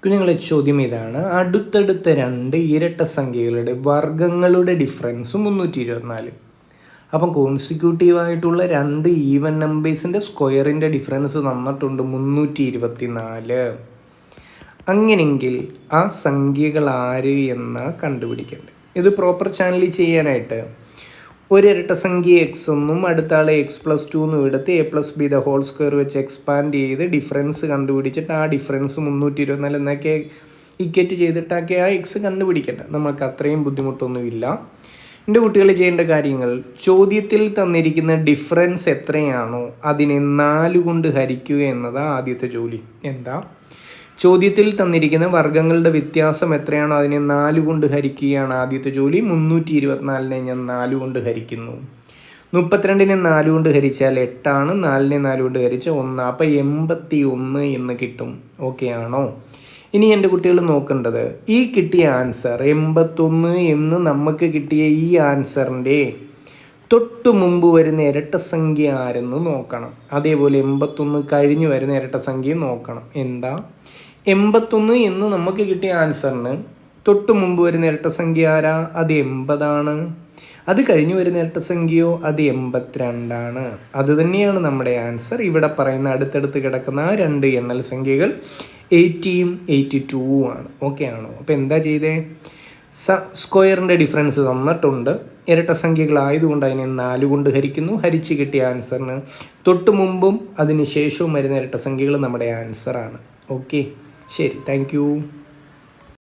കുഞ്ഞുങ്ങളെ ചോദ്യം ഇതാണ്: അടുത്തടുത്ത രണ്ട് ഇരട്ട സംഖ്യകളുടെ വർഗ്ഗങ്ങളുടെ ഡിഫറൻസ് 324. അപ്പം കോൺസിക്യൂട്ടീവായിട്ടുള്ള രണ്ട് ഈവൻ നമ്പേഴ്സിൻ്റെ സ്ക്വയറിൻ്റെ ഡിഫറൻസ് തന്നിട്ടുണ്ട് 324. അങ്ങനെയെങ്കിൽ ആ സംഖ്യകൾ ആര് എന്ന് കണ്ടുപിടിക്കേണ്ടത്. ഇത് പ്രോപ്പർ ചാനലിൽ ചെയ്യാനായിട്ട് ഒരിരട്ട സംഖ്യ എക്സ് എന്നും അടുത്ത ആളെ x+2 എന്നും എടുത്ത് a+b² വെച്ച് എക്സ്പാൻഡ് ചെയ്ത് ഡിഫറൻസ് കണ്ടുപിടിച്ചിട്ട് ആ ഡിഫറൻസ് 324 എന്നൊക്കെ ഇക്വേറ്റ് ചെയ്തിട്ടൊക്കെ ആ എക്സ് കണ്ടുപിടിക്കേണ്ട. നമുക്ക് അത്രയും ബുദ്ധിമുട്ടൊന്നുമില്ല. എൻ്റെ കുട്ടികൾ ചെയ്യേണ്ട കാര്യങ്ങൾ: ചോദ്യത്തിൽ തന്നിരിക്കുന്ന ഡിഫറൻസ് എത്രയാണോ അതിനെ 4 കൊണ്ട് ഹരിക്കുക എന്നതാണ് ആദ്യത്തെ ജോലി. എന്താ? ചോദ്യത്തിൽ തന്നിരിക്കുന്ന വർഗ്ഗങ്ങളുടെ വ്യത്യാസം എത്രയാണോ അതിനെ 4 കൊണ്ട് ഹരിക്കുകയാണ് ആദ്യത്തെ ജോലി. 324 ഞാൻ 4 കൊണ്ട് ഹരിക്കുന്നു. 32 4 കൊണ്ട് ഹരിച്ചാൽ 8 ആണ്. 4 4 കൊണ്ട് ഹരിച്ചാൽ 1. അപ്പോൾ 81 എന്ന് കിട്ടും. ഓക്കെ ആണോ? ഇനി എൻ്റെ കുട്ടികൾ നോക്കേണ്ടത് ഈ കിട്ടിയ ആൻസർ 81 എന്ന് നമുക്ക് കിട്ടിയ ഈ ആൻസറിൻ്റെ തൊട്ട് മുമ്പ് വരുന്ന ഇരട്ടസംഖ്യ ആരെന്ന് നോക്കണം. അതേപോലെ 81 കഴിഞ്ഞ് വരുന്ന ഇരട്ടസംഖ്യ നോക്കണം. എന്താ? 81 എന്ന് നമുക്ക് കിട്ടിയ ആൻസറിന് തൊട്ട് മുമ്പ് വരുന്ന ഇരട്ടസംഖ്യ ആരാ? അത് 80 ആണ്. അത് കഴിഞ്ഞ് വരുന്ന ഇരട്ടസംഖ്യയോ? അത് 82 ആണ്. അത് തന്നെയാണ് നമ്മുടെ ആൻസർ. ഇവിടെ പറയുന്ന അടുത്തടുത്ത് കിടക്കുന്ന ആ രണ്ട് എണ്ണൽ സംഖ്യകൾ 80ഉം 82ഉം ആണ്. ഓക്കെ ആണോ? അപ്പോൾ എന്താ ചെയ്തേ? സ്ക്വയറിൻ്റെ ഡിഫറൻസ് തന്നിട്ടുണ്ട്. ഇരട്ടസംഖ്യകളായതുകൊണ്ട് അതിനെ 4 കൊണ്ട് ഹരിക്കുന്നു. ഹരിച്ച് കിട്ടിയ ആൻസറിന് തൊട്ട് മുമ്പും അതിന് ശേഷവും വരുന്ന ഇരട്ടസംഖ്യകൾ നമ്മുടെ ആൻസറാണ്. ഓക്കെ, ശരി, താങ്ക് യു.